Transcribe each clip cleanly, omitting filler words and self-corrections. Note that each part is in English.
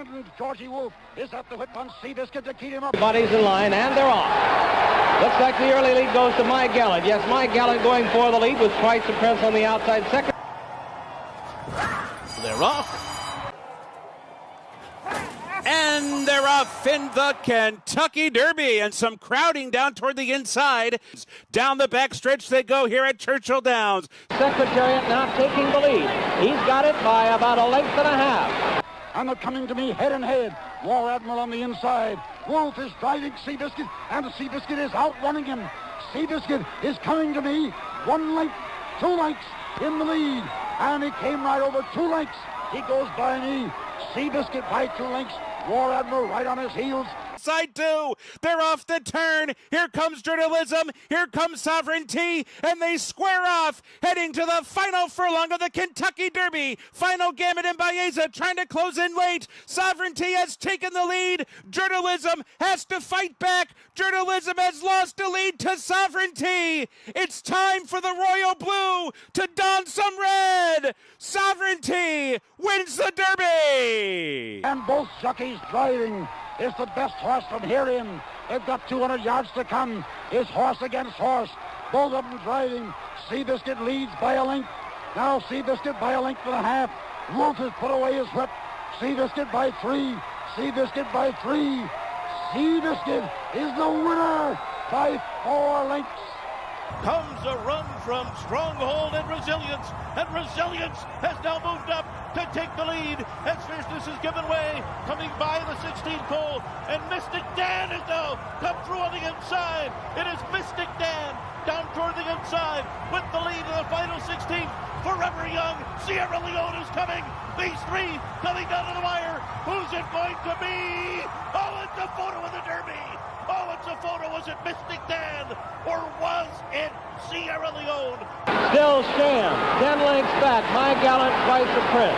And Georgie Wolf is at the whip on Seabiscuit to keep him up. Bodies in line, and they're off. Looks like the early lead goes to My Gallant. Yes, My Gallant going for the lead with Twice the Prince on the outside second. They're off. And they're off in the Kentucky Derby, and some crowding down toward the inside. Down the backstretch they go here at Churchill Downs. Secretariat now taking the lead. He's got it by about a length and a half. And they're coming to me head and head. War Admiral on the inside. Wolf is driving Seabiscuit, and Seabiscuit is outrunning him. Seabiscuit is coming to me. 1 length, 2 lengths in the lead. And he came right over 2 lengths. He goes by me. Seabiscuit by 2 lengths. War Admiral right on his heels. Side 2, they're off the turn. Here comes Journalism, here comes Sovereignty, and they square off, heading to the final furlong of the Kentucky Derby. Final Gambit and Baeza trying to close in late. Sovereignty has taken the lead. Journalism has to fight back. Journalism has lost the lead to Sovereignty. It's time for the Royal Blue to don some red. Sovereignty wins the Derby. And both jockeys driving. Is the best horse from here in. They've got 200 yards to come. Is horse against horse. Both of them driving. Seabiscuit leads by a length. Now Seabiscuit by a length and a half. Wolf has put away his whip. Seabiscuit by 3. Seabiscuit by 3. Seabiscuit is the winner by 4 lengths. Comes a run from Stronghold and Resilience has now moved up to take the lead as Fierceness is given way, coming by the 16th pole, and Mystic Dan has now come through on the inside. It is Mystic Dan down toward the inside with the lead in the final 16th. Forever Young, Sierra Leone is coming. These 3 coming down to the wire. Who's it going to be? Oh, it's a photo of the Derby. Oh, it's a photo. Was it Mystic Dan or was it Sierra Leone? Still Sham, 10 lengths back. My Gallant, Twice the Prince.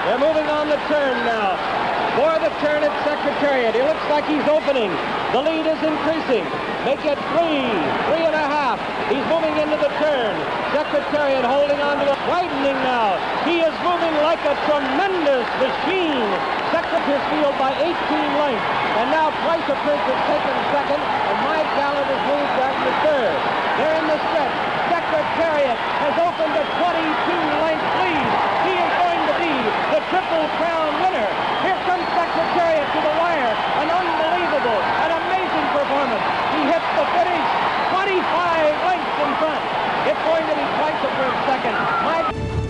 They're moving on the turn now. For the turn at Secretariat. He looks like he's opening. The lead is increasing. Make it 3, 3.5. He's moving into the turn. Secretariat holding on to it. Widening now. He is moving like a tremendous machine. Secretary's field by 18 lengths. And now Twice the Prince has taken second, and My Gallant has moved back to third. They're in the stretch. Secretariat has opened a 22-length lead. He is going to be the Triple Crown winner. Here comes Secretariat to the wire. An unbelievable, an amazing performance. He hits the finish 25 lengths in front. It's going to be Twice the Prince second.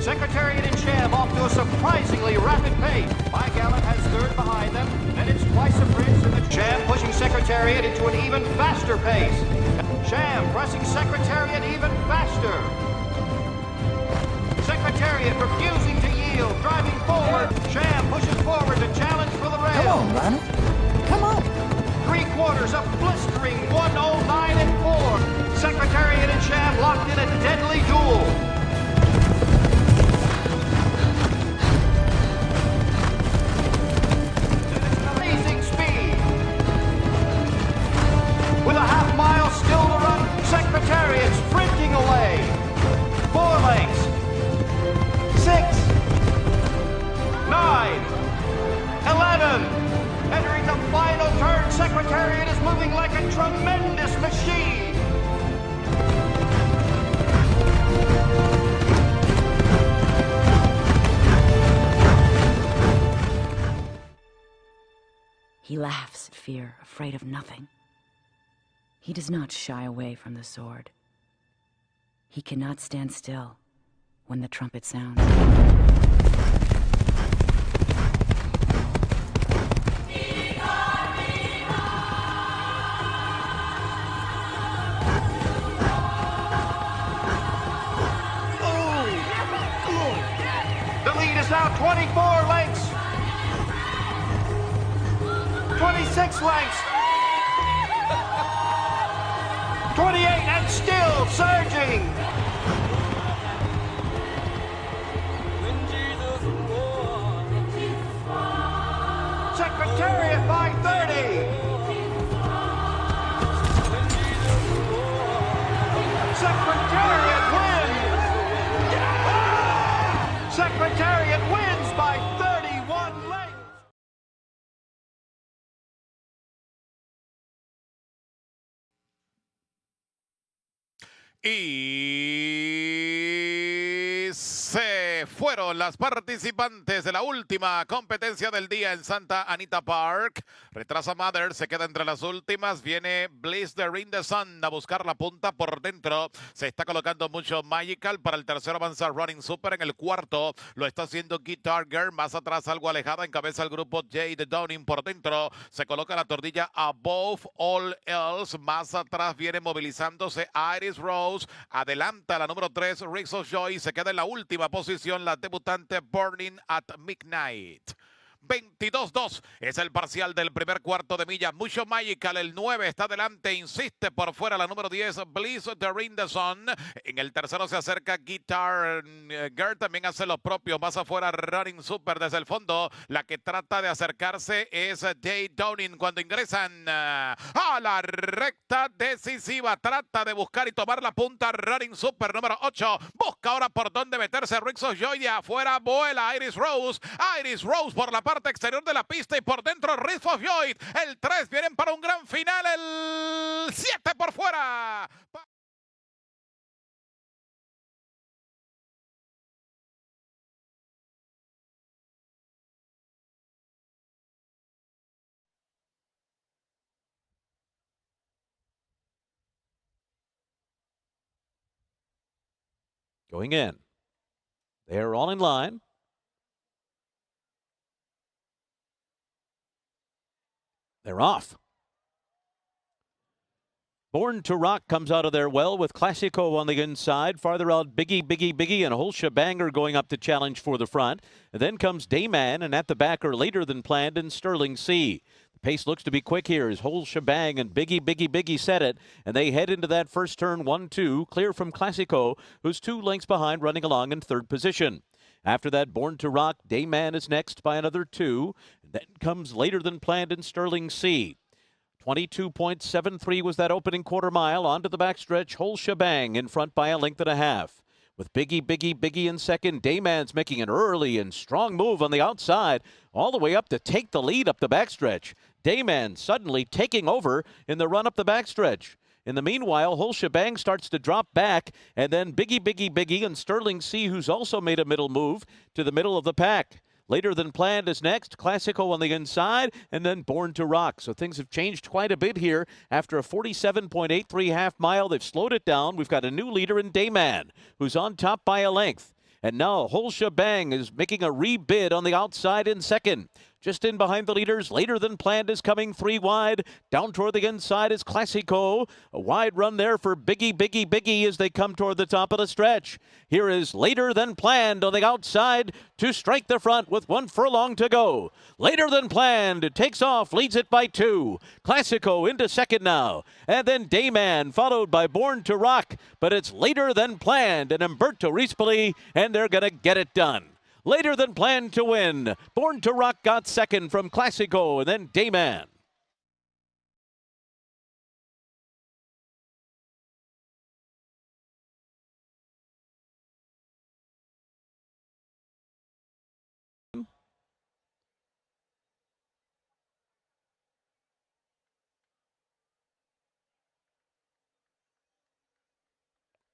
Secretariat and Sham off to a surprisingly rapid pace. My Gallant has third behind them, and it's Twice the Prince and the Sham pushing Secretariat into an even faster pace. Sham pressing Secretariat even faster. Secretariat refusing to yield, driving forward. Sham pushes forward to challenge for the rail. Come on, man. Come on. 3/4, a blistering 109.4. Secretariat and Sham locked in a deadly duel. With a half mile still to run, Secretariat sprinting away. 4 lengths. 6. 9. 11. Entering the final turn, Secretariat is moving like a tremendous machine. He laughs at fear, afraid of nothing. He does not shy away from the sword. He cannot stand still when the trumpet sounds. The lead is now 24 lengths. 26 lengths. 28 and still surging. Secretariat by 30. Secretariat wins. Secretariat wins by 30. Y se fueron las participantes de la última competencia del día en Santa Anita Park. Retrasa Mother, se queda entre las últimas. Viene Bliss the Ring the Sun a buscar la punta por dentro. Se está colocando mucho Magical. Para el tercero avanza Running Super. En el cuarto lo está haciendo Guitar Girl. Más atrás algo alejada. Encabeza el grupo Jade Downing por dentro. Se coloca la tordilla Above All Else. Más atrás viene movilizándose Iris Rose. Adelanta la número 3, Ricks of Joy. Se queda en la última posición la debutante Burning at Midnight. 22-2 es el parcial del primer cuarto de milla. Mucho Magical, el 9 está adelante, insiste por fuera la número 10, Bliss the Ring the Sun. En el tercero se acerca Guitar Girl, también hace lo propio. Más afuera Running Super desde el fondo. La que trata de acercarse es Jay Downing cuando ingresan a la recta decisiva. Trata de buscar y tomar la punta Running Super número 8. Busca ahora por dónde meterse Ricks of Joy. De afuera vuela Iris Rose. Iris Rose por la parte exterior de la pista y por dentro Ricks of Joy. El 3 vienen para un gran final. El 7 por fuera. Going in. They're all in line. They're off. Born to Rock comes out of there well with Classico on the inside. Farther out, Biggie, and a whole shebanger going up to challenge for the front. And then comes Dayman, and at the back are later than planned in Sterling C. The pace looks to be quick here as whole shebang and Biggie set it. And they head into that first turn 1-2, clear from Classico, who's 2 lengths behind, running along in third position. After that, Born to Rock, Dayman is next by another 2. Then comes later than planned in Sterling C. 22.73 was that opening quarter mile. Onto the backstretch, whole shebang in front by a length and a half. With Biggie in second, Dayman's making an early and strong move on the outside, all the way up to take the lead up the backstretch. Dayman suddenly taking over in the run up the backstretch. In the meanwhile, whole shebang starts to drop back, and then Biggie and Sterling C, who's also made a middle move, to the middle of the pack. Later than planned is next, Classico on the inside, and then Born to Rock. So things have changed quite a bit here. After a 47.83 half mile, they've slowed it down. We've got a new leader in Dayman, who's on top by a length. And now whole shebang is making a rebid on the outside in second. Just in behind the leaders, later than planned is coming 3 wide. Down toward the inside is Classico. A wide run there for Biggie as they come toward the top of the stretch. Here is later than planned on the outside to strike the front with 1 furlong to go. Later than planned takes off, leads it by 2. Classico into second now. And then Dayman followed by Born to Rock. But it's later than planned and Umberto Rispoli, and they're going to get it done. Later than planned to win. Born to Rock got second from Classico, and then Dayman.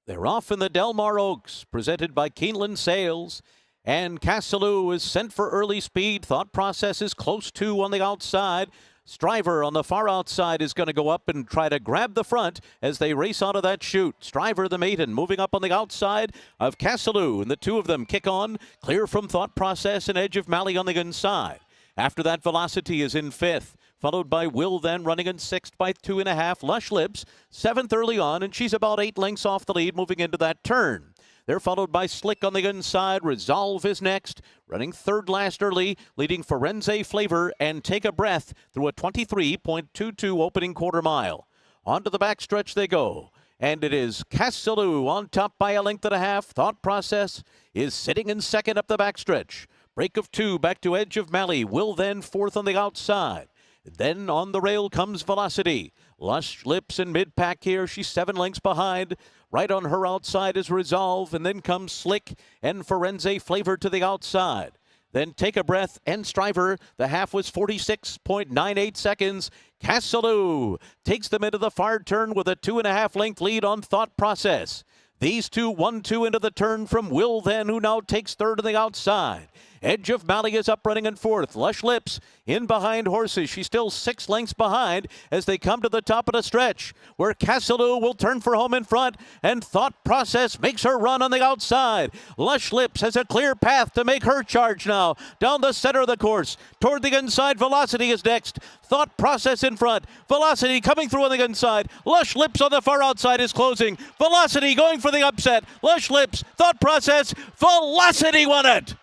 They're off in the Del Mar Oaks, presented by Keeneland Sales. And Castellou is sent for early speed. Thought Process is close to on the outside. Striver on the far outside is going to go up and try to grab the front as they race out of that chute. Striver, the maiden, moving up on the outside of Castellou, and the two of them kick on, clear from Thought Process and Edge of Mali on the inside. After that, Velocity is in fifth, followed by Will then running in sixth by 2.5. Lush Lips, seventh early on, and she's about 8 lengths off the lead moving into that turn. They're followed by Slick on the inside. Resolve is next, running third last early, leading Forense Flavor and Take a Breath through a 23.22 opening quarter mile. Onto the backstretch they go. And it is Castellou on top by a length and a half. Thought Process is sitting in second up the backstretch. Break of 2 back to Edge of Mali. Will then fourth on the outside. Then on the rail comes Velocity. Lush Lips in mid-pack here. She's 7 lengths behind. Right on her outside is Resolve, and then comes Slick and Forense Flavor to the outside. Then Take a Breath and Striver. The half was 46.98 seconds. Casalou takes them into the far turn with a 2.5 length lead on Thought Process. These two 1-2 into the turn from Will Then, who now takes third on the outside. Edge of Mally is up running in fourth. Lush Lips in behind Horses. She's still 6 lengths behind as they come to the top of the stretch, where Casalou will turn for home in front, and Thought Process makes her run on the outside. Lush Lips has a clear path to make her charge now. Down the center of the course. Toward the inside, Velocity is next. Thought Process in front. Velocity coming through on the inside. Lush Lips on the far outside is closing. Velocity going for the upset. Lush Lips, Thought Process, Velocity won it!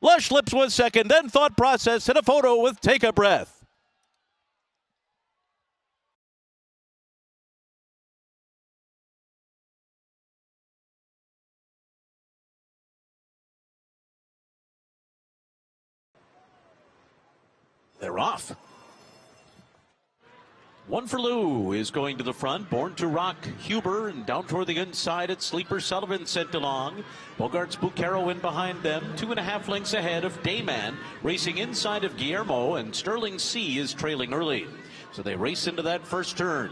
Lush Lips was second, then Thought Process in a photo with Take a Breath. They're off. One for Lou is going to the front. Born to Rock, Huber, and down toward the inside at Sleeper Sullivan sent along. Bogart's Bucaro in behind them, 2.5 lengths ahead of Dayman, racing inside of Guillermo, and Sterling C is trailing early. So they race into that first turn,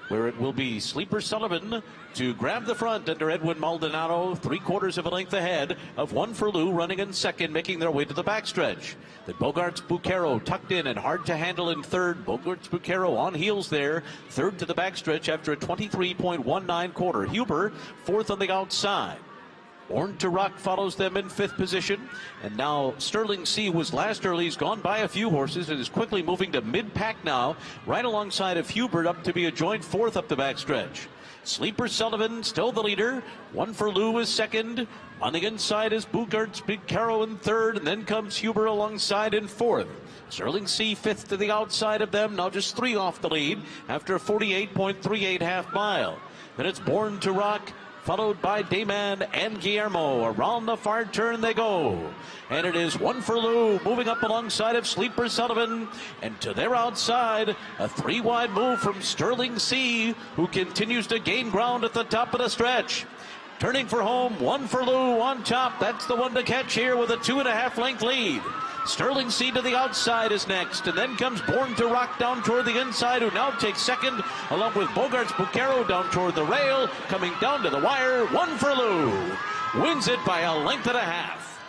where it will be Sleeper Sullivan to grab the front under Edwin Maldonado, 3/4 of a length ahead of One for Lou running in second, making their way to the backstretch. The Bogart's Bucaro tucked in and hard to handle in third. Bogart's Bucaro on heels there, third to the backstretch after a 23.19 quarter. Huber fourth on the outside. Born to Rock follows them in fifth position. And now Sterling C was last early. He's gone by a few horses and is quickly moving to mid-pack now, right alongside of Hubert, up to be a joint fourth up the backstretch. Sleeper Sullivan still the leader. One for Lou is second. On the inside is Bogart's Bucaro in third, and then comes Huber alongside in fourth. Sterling C fifth to the outside of them, now just 3 off the lead after a 48.38 half mile. Then it's Born to Rock, followed by Dayman and Guillermo. Around the far turn they go. And it is One for Lou moving up alongside of Sleeper Sullivan. And to their outside, a 3-wide move from Sterling C, who continues to gain ground at the top of the stretch. Turning for home, One for Lou on top. That's the one to catch here with a 2.5 length lead. Sterling C to the outside is next, and then comes Born to Rock down toward the inside, who now takes second, along with Bogart's Bucaro down toward the rail, coming down to the wire. One for Lou wins it by a length and a half.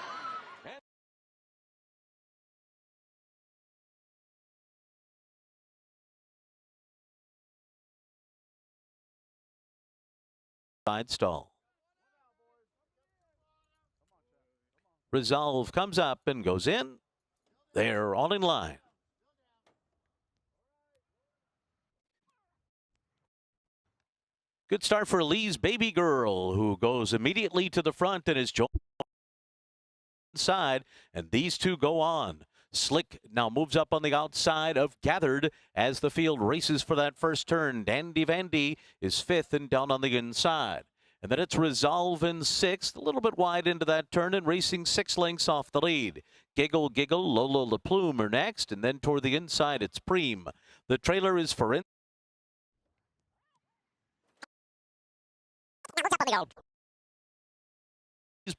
Side stall. Resolve comes up and goes in. They're all in line. Good start for Lee's Baby Girl, who goes immediately to the front and is joined inside, and these two go on. Slick now moves up on the outside of Gathered as the field races for that first turn. Dandy Vandy is fifth and down on the inside. And then it's Resolve in sixth, a little bit wide into that turn and racing 6 lengths off the lead. Giggle Giggle, Lolo La Plume are next, and then toward the inside it's Preem. The trailer is for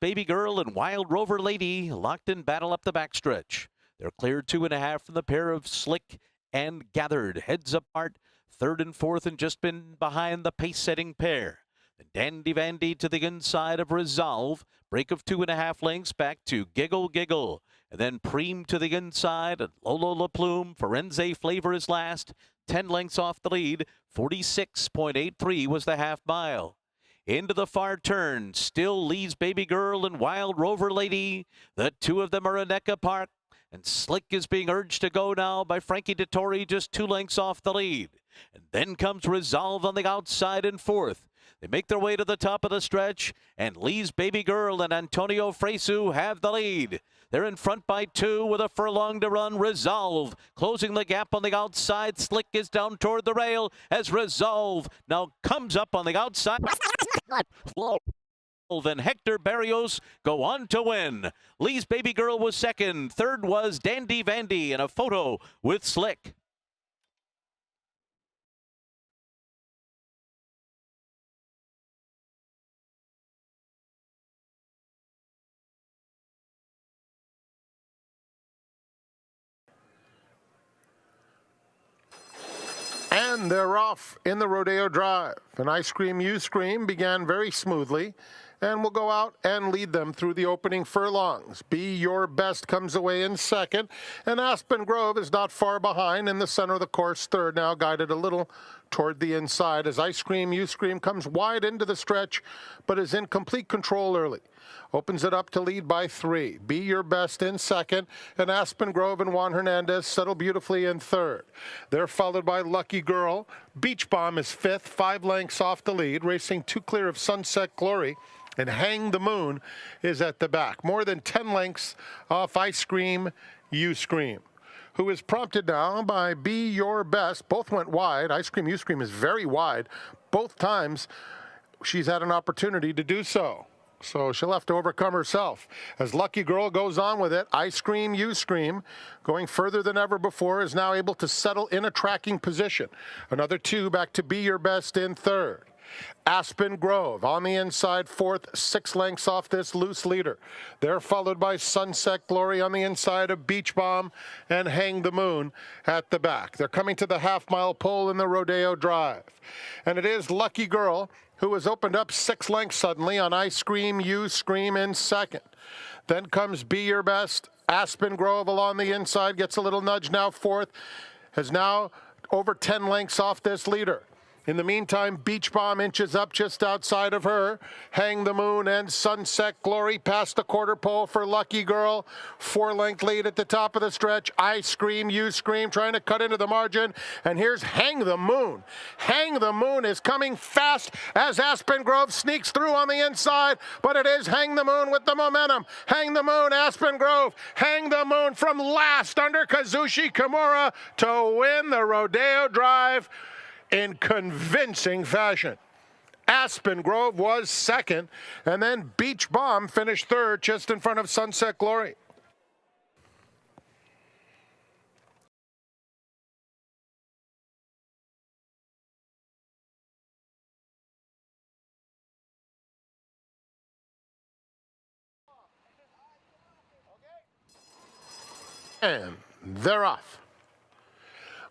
Baby Girl and Wild Rover Lady locked in battle up the backstretch. They're cleared 2.5 from the pair of Slick and Gathered. Heads apart, third and fourth, and just been behind the pace-setting pair. And Dandy Vandy to the inside of Resolve. Break of 2.5 lengths back to Giggle Giggle. And then Preem to the inside. And Lolo La Plume. Firenze Flavor is last. 10 lengths off the lead. 46.83 was the half mile. Into the far turn. Still Lee's Baby Girl and Wild Rover Lady. The two of them are a neck apart. And Slick is being urged to go now by Frankie Dettori, just 2 lengths off the lead. And then comes Resolve on the outside in fourth. They make their way to the top of the stretch, and Lee's Baby Girl and Antonio Fresu have the lead. They're in front by 2 with a furlong to run. Resolve closing the gap on the outside. Slick is down toward the rail as Resolve now comes up on the outside. Then Hector Barrios go on to win. Lee's Baby Girl was second. Third was Dandy Vandy in a photo with Slick. And they're off in the Rodeo Drive. And Ice Cream You Scream began very smoothly and will go out and lead them through the opening furlongs. Be Your Best comes away in second, and Aspen Grove is not far behind in the center of the course, third, now guided a little toward the inside as Ice Cream You Scream comes wide into the stretch, but is in complete control early. Opens it up to lead by 3. Be Your Best in second, and Aspen Grove and Juan Hernandez settle beautifully in third. They're followed by Lucky Girl. Beach Bomb is fifth, 5 lengths off the lead, racing 2 clear of Sunset Glory. And Hang the Moon is at the back, more than 10 lengths off Ice Cream You Scream, who is prompted now by Be Your Best. Both went wide. Ice Cream You Scream is very wide. Both times she's had an opportunity to do so. So she'll have to overcome herself. As Lucky Girl goes on with it, Ice Cream You Scream, going further than ever before, is now able to settle in a tracking position. Another 2 back to Be Your Best in third. Aspen Grove on the inside, fourth, 6 lengths off this loose leader. They're followed by Sunset Glory on the inside of Beach Bomb and Hang the Moon at the back. They're coming to the half-mile pole in the Rodeo Drive. And it is Lucky Girl who has opened up 6 lengths suddenly on Ice Cream You Scream in second. Then comes Be Your Best. Aspen Grove along the inside gets a little nudge now, fourth, has now over 10 lengths off this leader. In the meantime, Beach Bomb inches up just outside of her. Hang the Moon and Sunset Glory past the quarter pole for Lucky Girl. 4-length lead at the top of the stretch. Ice Cream You Scream trying to cut into the margin. And here's Hang the Moon. Hang the Moon is coming fast as Aspen Grove sneaks through on the inside. But it is Hang the Moon with the momentum. Hang the Moon, Aspen Grove. Hang the Moon from last under Kazushi Kimura to win the Rodeo Drive in convincing fashion. Aspen Grove was second, and then Beach Bomb finished third just in front of Sunset Glory. And they're off.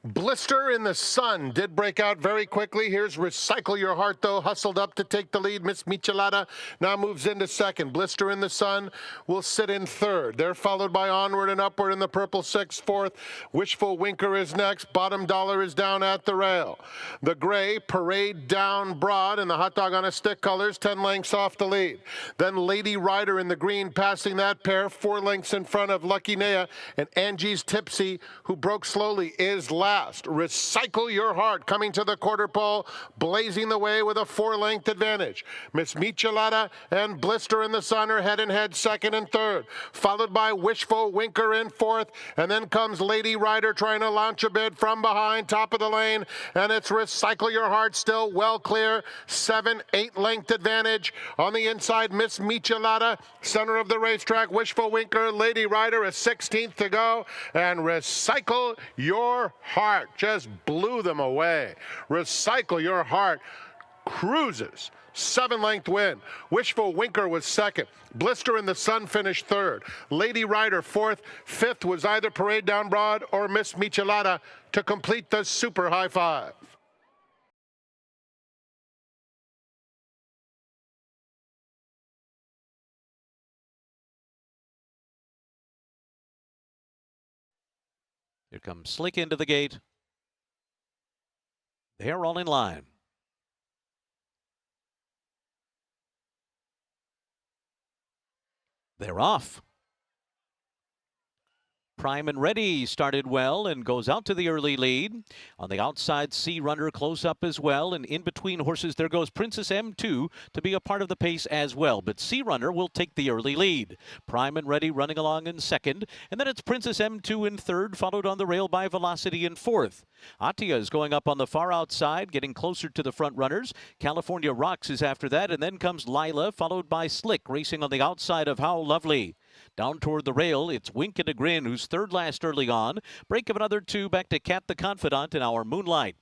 Blister in the Sun did break out very quickly. Here's Recycle Your Heart, though, hustled up to take the lead. Miss Michelada now moves into second. Blister in the Sun will sit in third. They're followed by Onward and Upward in the purple 6, fourth. Wishful Winker is next. Bottom Dollar is down at the rail. The gray Parade Down Broad in the hot dog on a stick colors, 10 lengths off the lead. Then Lady Rider in the green passing that pair, 4 lengths in front of Lucky Nea. And Angie's Tipsy, who broke slowly, is last. Recycle Your Heart coming to the quarter pole, blazing the way with a 4-length advantage. Miss Michelada and Blister in the Sun are head-and-head second and third, followed by Wishful Winker in fourth, and then comes Lady Rider trying to launch a bid from behind, top of the lane, and it's Recycle Your Heart still well clear, 7, 8-length advantage. On the inside, Miss Michelada, center of the racetrack, Wishful Winker, Lady Rider, a 16th to go, and Recycle Your Heart just blew them away. Recycle Your Heart cruises. 7-length win. Wishful Winker was second. Blister in the Sun finished third. Lady Rider fourth. Fifth was either Parade Down Broad or Miss Michelada to complete the super high five. Here comes Slick into the gate. They're all in line. They're off. Prime and Ready started well and goes out to the early lead. On the outside, Sea Runner close up as well. And in between horses, there goes Princess M2 to be a part of the pace as well. But Sea Runner will take the early lead. Prime and Ready running along in second. And then it's Princess M2 in third, followed on the rail by Velocity in fourth. Atia is going up on the far outside, getting closer to the front runners. California Rocks is after that. And then comes Lila, followed by Slick, racing on the outside of How Lovely. Down toward the rail, it's Wink and a Grin, who's third last early on. Break of another 2 back to Cat the Confidant in Our Moonlight.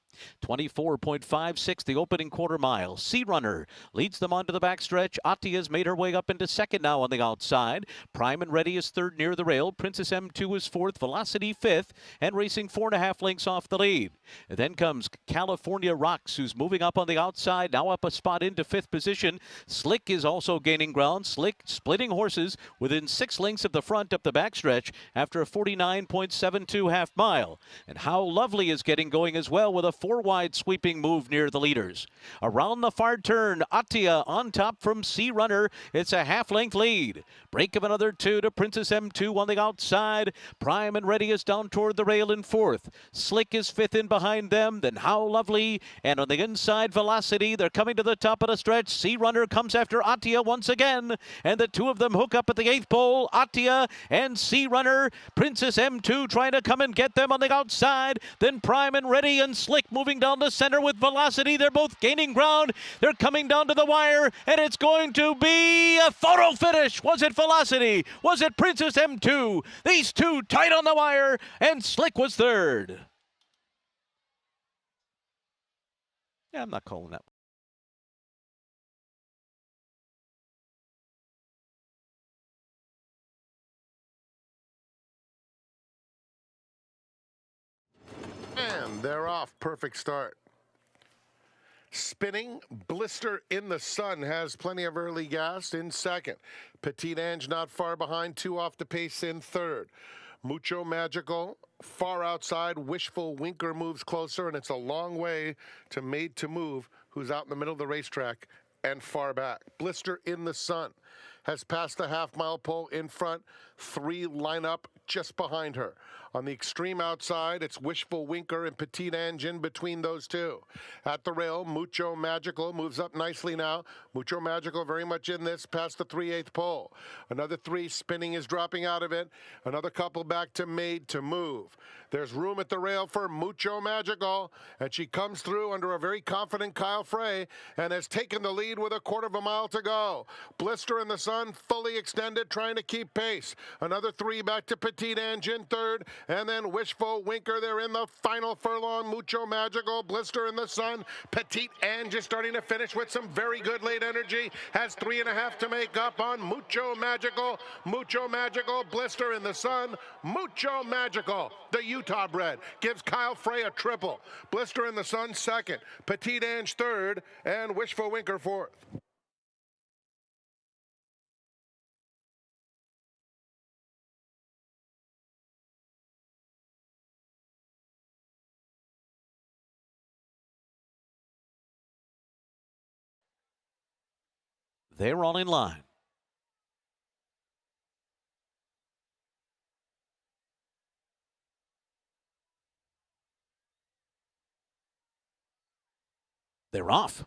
24.56 the opening quarter mile. Sea Runner leads them onto the backstretch. Atia's made her way up into second now on the outside. Prime and Ready is third near the rail. Princess M2 is fourth. Velocity fifth, and racing 4.5 lengths off the lead. And then comes California Rocks, who's moving up on the outside, now up a spot into fifth position. Slick is also gaining ground. Slick splitting horses within 6 lengths of the front up the backstretch after a 49.72 half mile. And How Lovely is getting going as well with a 4-wide sweeping move near the leaders. Around the far turn, Atia on top from Sea Runner. It's a half-length lead. Break of another 2 to Princess M2 on the outside. Prime and Ready is down toward the rail in fourth. Slick is fifth in behind them. Then How Lovely. And on the inside, Velocity. They're coming to the top of the stretch. Sea Runner comes after Atia once again. And the two of them hook up at the 8th pole. Atia and Sea Runner. Princess M2 trying to come and get them on the outside. Then Prime and Ready and Slick moving down the center with Velocity. They're both gaining ground. They're coming down to the wire. And it's going to be a photo finish. Was it Velocity? Was it Princess M2? These two tight on the wire. And Slick was third. Yeah, I'm not calling that. And they're off. Perfect start. Spinning, Blister in the Sun has plenty of early gas in second. Petite Ange not far behind, 2 off the pace in third. Mucho Magical far outside. Wishful Winker moves closer, and it's a long way to Made to Move, who's out in the middle of the racetrack and far back. Blister in the Sun has passed the half-mile pole in front. 3 line up just behind her. On the extreme outside, it's Wishful Winker and Petite Ange in between those two. At the rail, Mucho Magical moves up nicely now. Mucho Magical very much in this, past the 3/8 pole. Another 3 spinning is dropping out of it. Another couple back to Made to Move. There's room at the rail for Mucho Magical, and she comes through under a very confident Kyle Frey and has taken the lead with a 1/4 mile to go. Blister in the Sun fully extended, trying to keep pace. Another 3 back to Petite Ange in third, and then Wishful Winker. They're in the final furlong. Mucho Magical, Blister in the Sun. Petite Ange is starting to finish with some very good late energy. Has 3.5 to make up on Mucho Magical. Mucho Magical, Blister in the Sun. Mucho Magical, the Utah bred, gives Kyle Frey a triple. Blister in the Sun second. Petite Ange third, and Wishful Winker fourth. They're all in line. They're off.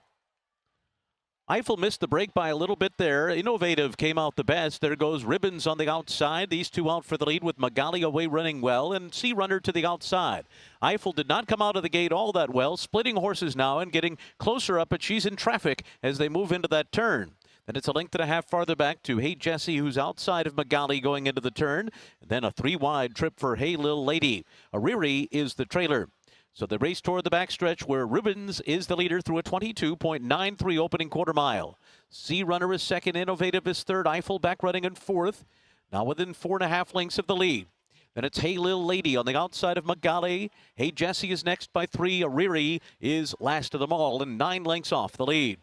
Eiffel missed the break by a little bit there. Innovative came out the best. There goes Ribbons on the outside. These two out for the lead with Magali away running well, and Sea Runner to the outside. Eiffel did not come out of the gate all that well, splitting horses now and getting closer up, but she's in traffic as they move into that turn. Then it's a 1.5 lengths farther back to Hey Jessie, who's outside of Magali going into the turn. And then a 3-wide trip for Hey Lil Lady. Ariri is the trailer. So the race toward the backstretch where Ribbons is the leader through a 22.93 opening 1/4 mile. Sea Runner is second, Innovative is third, Eiffel back running in fourth. Now within 4.5 lengths of the lead. Then it's Hey Lil Lady on the outside of Magali. Hey Jessie is next by 3. Ariri is last of them all and 9 lengths off the lead.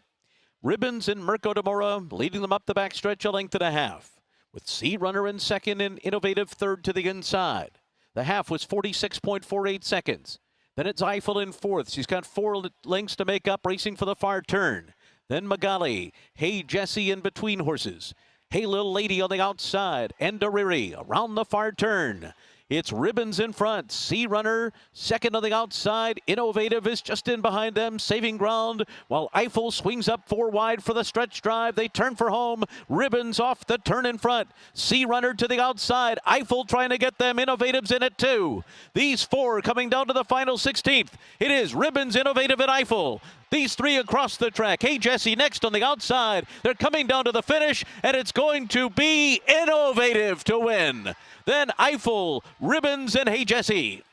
Ribbons and Mirko Demora leading them up the backstretch a 1.5 lengths. With Sea Runner in second and Innovative third to the inside. The half was 46.48 seconds. Then it's Eiffel in fourth. She's got 4 lengths to make up, racing for the far turn. Then Magali. Hey Jessie in between horses. Hey Lil Lady on the outside. And Ariri around the far turn. It's Ribbons in front. Sea Runner second on the outside. Innovative is just in behind them, saving ground, while Eiffel swings up 4 wide for the stretch drive. They turn for home. Ribbons off the turn in front. Sea Runner to the outside. Eiffel trying to get them. Innovative's in it too. These 4 coming down to the final 16th. It is Ribbons, Innovative, and Eiffel. These 3 across the track. Hey Jessie next on the outside. They're coming down to the finish, and it's going to be Innovative to win. Then Eiffel, Ribbons, and Hey Jessie.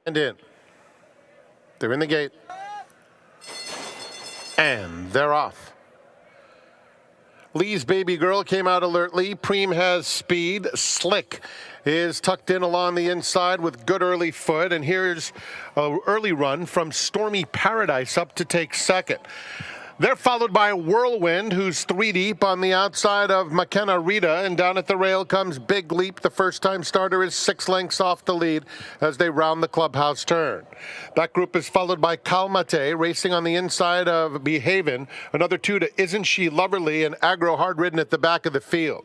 And in. They're in the gate. And they're off. Lee's Baby Girl came out alertly. Preem has speed. Slick is tucked in along the inside with good early foot. And here's an early run from Stormy Paradise up to take second. They're followed by Whirlwind, who's 3 deep on the outside of McKenna Rita, and down at the rail comes Big Leap. The first-time starter is 6 lengths off the lead as they round the clubhouse turn. That group is followed by Calmate, racing on the inside of Behaven. Another 2 to Isn't She Loverly, and Agro hard-ridden at the back of the field.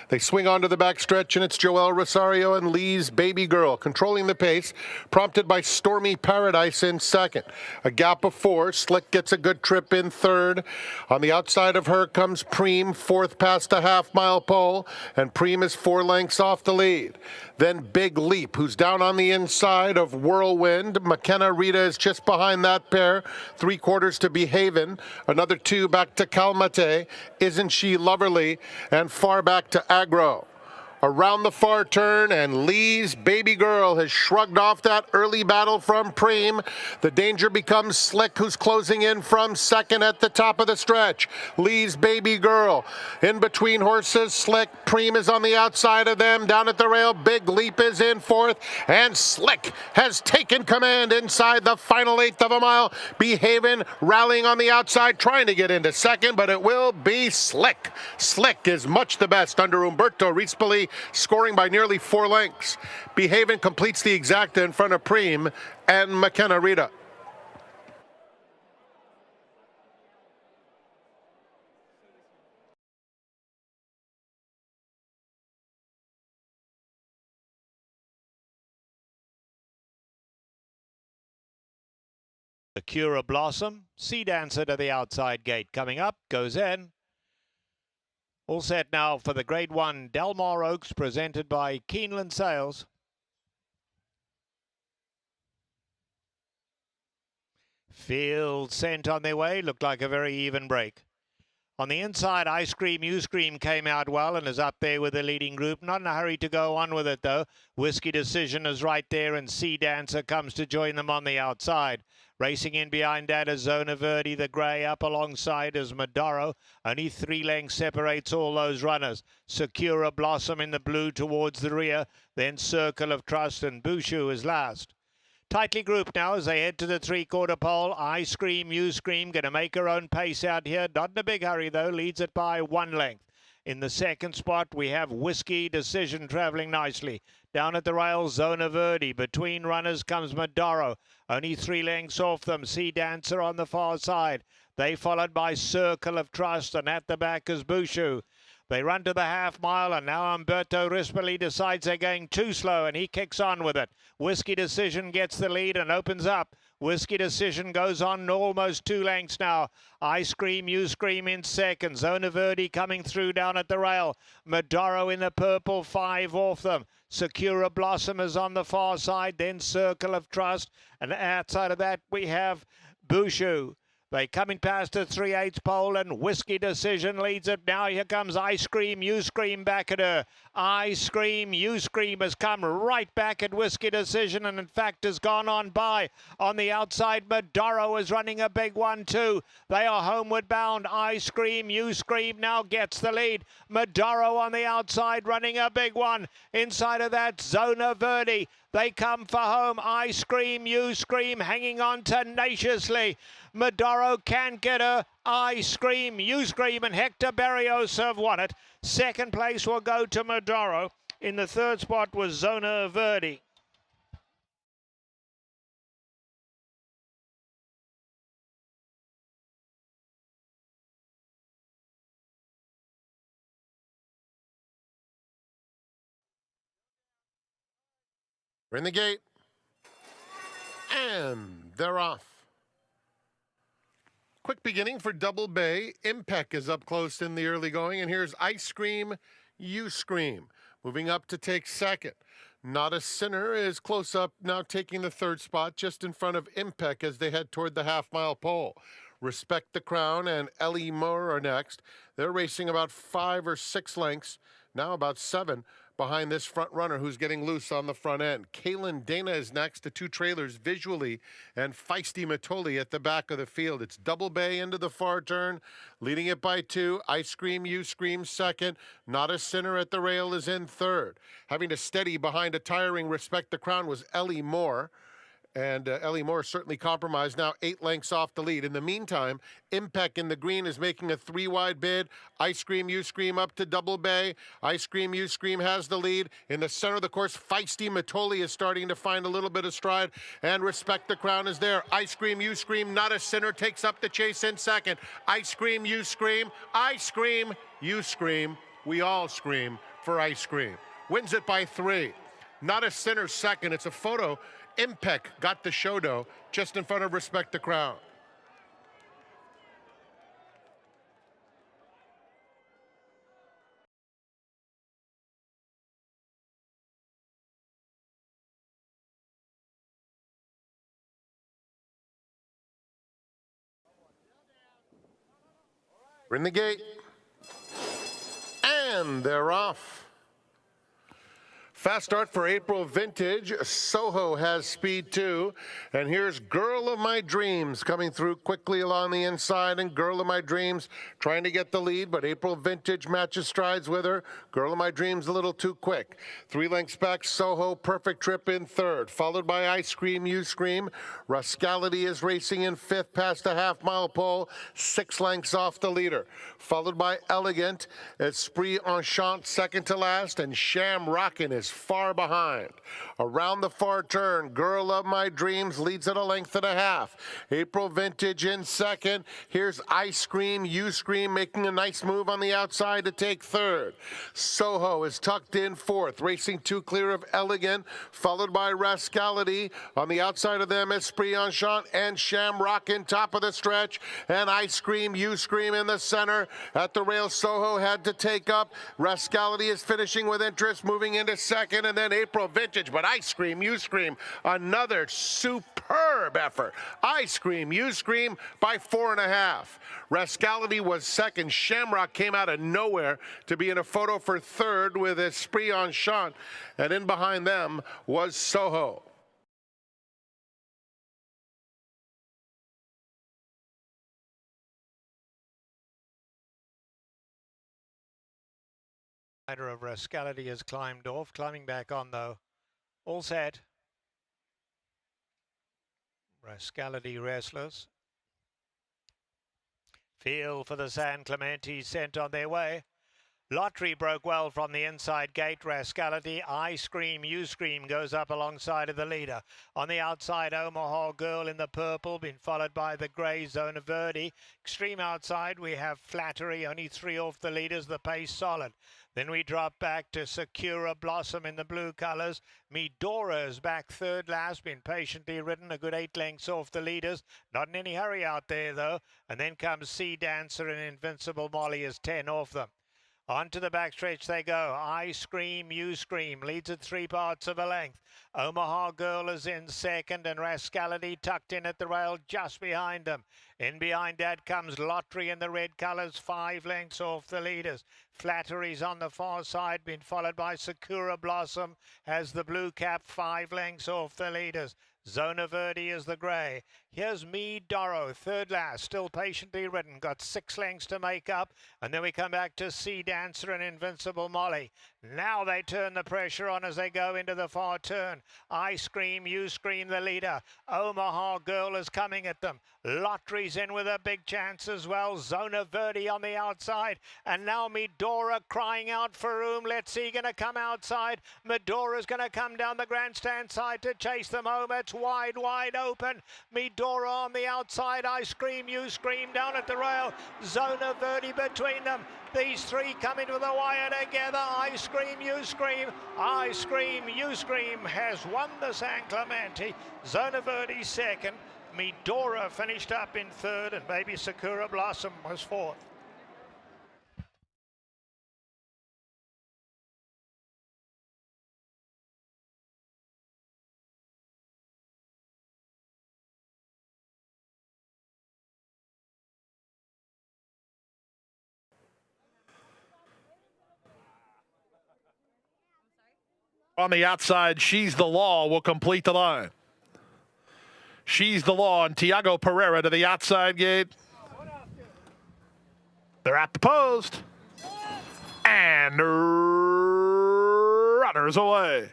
They swing onto the back stretch, and it's Joel Rosario and Lee's Baby Girl controlling the pace, prompted by Stormy Paradise in second. A gap of 4. Slick gets a good trip in third. On the outside of her comes Preem, fourth past the half-mile pole, and Preem is 4 lengths off the lead. Then Big Leap, who's down on the inside of Whirlwind. McKenna Rita is just behind that pair, 3/4 to Behaven. Another 2 back to Calmate, Isn't She Loverly, and far back to Agro. Around the far turn, and Lee's Baby Girl has shrugged off that early battle from Preem. The danger becomes Slick, who's closing in from second at the top of the stretch. Lee's Baby Girl in between horses. Slick, Preem is on the outside of them. Down at the rail, Big Leap is in fourth, and Slick has taken command inside the final 1/8 of a mile. Behaven rallying on the outside, trying to get into second, but it will be Slick. Slick is much the best under Umberto Rispoli, scoring by nearly 4 lengths. Behaven completes the exacta in front of Preem and McKenna Rita. Sakura Blossom, Sea Dancer to the outside gate. Coming up, goes in. All set now for the Grade 1 Delmar Oaks, presented by Keeneland Sales. Field sent on their way, looked like a very even break. On the inside, Ice Cream, You Scream came out well and is up there with the leading group. Not in a hurry to go on with it, though. Whiskey Decision is right there, and Sea Dancer comes to join them on the outside. Racing in behind that is Zona Verde, the grey. Up alongside is Madaro. Only 3 lengths separates all those runners. Sakura Blossom in the blue towards the rear. Then Circle of Trust, and Bushu is last. Tightly grouped now as they head to the 3/4 pole. I Scream, You Scream, going to make her own pace out here. Not in a big hurry, though. Leads it by 1 length. In the second spot, we have Whiskey Decision travelling nicely. Down at the rail, Zona Verde. Between runners comes Madaro. Only 3 lengths off them. Sea Dancer on the far side. They followed by Circle of Trust, and at the back is Bushu. They run to the half-mile, and now Umberto Rispoli decides they're going too slow, and he kicks on with it. Whiskey Decision gets the lead and opens up. Whiskey Decision goes on almost 2 lengths now. I Scream, You Scream in second. Zona Verde coming through down at the rail. Madaro in the purple, 5 off them. Sakura Blossom is on the far side, then Circle of Trust, and outside of that we have Bushu. They coming past the 3/8 pole, and Whiskey Decision leads it. Now here comes I Scream, You Scream back at her. I Scream, You Scream has come right back at Whiskey Decision, and in fact has gone on by. On the outside, Madaro is running a big one too. They are homeward bound. I Scream, You Scream now gets the lead. Madaro on the outside running a big one. Inside of that, Zona Verde. They come for home. I Scream, You Scream hanging on tenaciously. Madaro can get her. I Scream, You Scream, and Hector Barrios have won it. Second place will go to Madaro. In the third spot was Zona Verde. We're in the gate. And they're off. Quick beginning for Double Bay. Impec is up close in the early going, and here's I Scream, You Scream, moving up to take second. Not a Sinner is close up, now taking the third spot, just in front of Impec as they head toward the half-mile pole. Respect the Crown and Ellie Moore are next. They're racing about 5 or 6 lengths. now about 7 behind this front runner who's getting loose on the front end. Kaylin Dana is next to 2 trailers visually, and Feisty Matoli at the back of the field. It's Double Bay into the far turn, leading it by 2. Ice Cream, You Scream second. Not a Sinner at the rail is in third. Having to steady behind a tiring Respect the Crown was Ellie Moore. And Ellie Moore certainly compromised, now 8 lengths off the lead. In the meantime, Impec in the green is making a 3-wide bid. Ice Cream, You Scream up to Double Bay. Ice Cream, You Scream has the lead. In the center of the course, Feisty Matoli is starting to find a little bit of stride, and Respect the Crown is there. Ice Cream, You Scream, Not a Sinner takes up the chase in second. Ice Cream, You Scream, Ice Cream, You Scream. We all scream for Ice Cream. Wins it by 3. Not a Sinner second. It's a photo. Impec got the show just in front of Respect the Crown. We're in the gate. And they're off. Fast start for April Vintage. Soho has speed too. And here's Girl of My Dreams coming through quickly along the inside. And Girl of My Dreams trying to get the lead, but April Vintage matches strides with her. Girl of My Dreams a little too quick. 3 lengths back, Soho, Perfect Trip in third. Followed by Ice Cream, You Scream. Rascality is racing in 5th past a half-mile pole. 6 lengths off the leader. Followed by Elegant. Esprit Enchant second to last. And Sham Rockin' is far behind. Around the far turn, Girl of My Dreams leads at a length and a half. April Vintage in second. Here's Ice Cream, You Scream making a nice move on the outside to take third. Soho is tucked in 4th, racing 2 clear of Elegant, followed by Rascality. On the outside of them, Esprit Enchant and Shamrock in top of the stretch. And Ice Cream, You Scream in the center. At the rail, Soho had to take up. Rascality is finishing with interest, moving into second, and then April Vintage. But Ice Cream, You Scream, another superb effort. Ice Cream, You Scream by 4.5. Rascality was second. Shamrock came out of nowhere to be in a photo for third with Esprit Enchant, and in behind them was Soho. Rider of Rascality has climbed off, climbing back on though. All set. Rascality restless. Feel for the San Clemente sent on their way. Lottery broke well from the inside gate. Rascality, I Scream, You Scream goes up alongside of the leader. On the outside, Omaha Girl in the purple, been followed by the grey Zona Verde. Extreme outside, we have Flattery, only 3 off the leaders, the pace solid. Then we drop back to Sakura Blossom in the blue colours. Medora is back third last, been patiently ridden, a good 8 lengths off the leaders. Not in any hurry out there though. And then comes Sea Dancer, and Invincible Molly is 10 off them. On to the backstretch they go. I Scream, You Scream leads at 3 parts of a length. Omaha Girl is in second, and Rascality tucked in at the rail just behind them. In behind that comes Lottery in the red colours, 5 lengths off the leaders. Flattery's on the far side, been followed by Sakura Blossom, has the blue cap, 5 lengths off the leaders. Zona Verde is the grey. Here's Me Doro, third last, still patiently ridden, got 6 lengths to make up. And then we come back to Sea Dancer and Invincible Molly. Now they turn the pressure on as they go into the far turn. I Scream, You Scream the leader. Omaha Girl is coming at them. Lottery's in with a big chance as well. Zona Verde on the outside. And now Medora crying out for room. Let's see, going to come outside. Medora's going to come down the grandstand side to chase them home. It's wide open. Medora on the outside. I Scream, You Scream down at the rail. Zona Verde between them. These 3 coming to the wire together. I Scream, You Scream. I Scream, You Scream has won the San Clemente. Zona Verde second. Medora finished up in third, and maybe Sakura Blossom was fourth. On the outside, She's the Law will complete the line. She's the Law and Tiago Pereira to the outside gate. They're at the post. And runners away.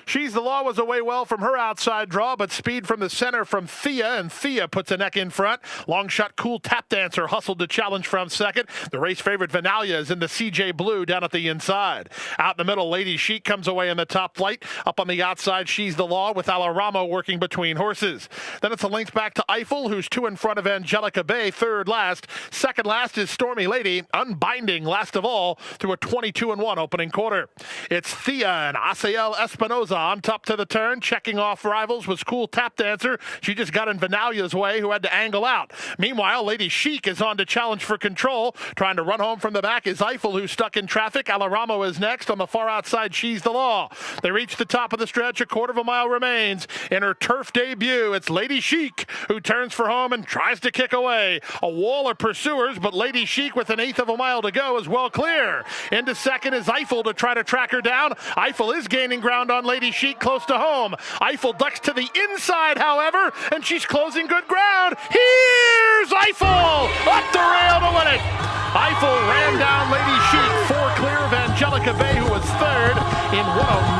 She's the Law was away well from her outside draw, but speed from the center from Thea, and Thea puts a neck in front. Long shot, Cool Tap Dancer hustled to challenge from second. The race favorite Vinalia is in the CJ Blue down at the inside. Out in the middle, Lady Chic comes away in the top flight. Up on the outside, She's the Law with Alaramo working between horses. Then it's a length back to Eiffel, who's 2 in front of Angelica Bay, third last. Second last is Stormy Lady, Unbinding last of all through a 22-1 opening quarter. It's Thea and Asael Espinoza on top to the turn. Checking off rivals was Cool Tap Dancer. She just got in Vinalia's way, who had to angle out. Meanwhile, Lady Chic is on to challenge for control. Trying to run home from the back is Eiffel, who's stuck in traffic. Alaramo is next. On the far outside, She's the Law. They reach the top of the stretch. A quarter of a mile remains. In her turf debut, it's Lady Chic, who turns for home and tries to kick away. A wall of pursuers, but Lady Chic with an eighth of a mile to go is well clear. Into second is Eiffel to try to track her down. Eiffel is gaining ground on Lady Chic close to home. Eiffel ducks to the inside, however, and she's closing good ground. Here's Eiffel up the rail to win it. Eiffel ran down Lady Chic, 4 clear of Angelica Bay, who was third in 109.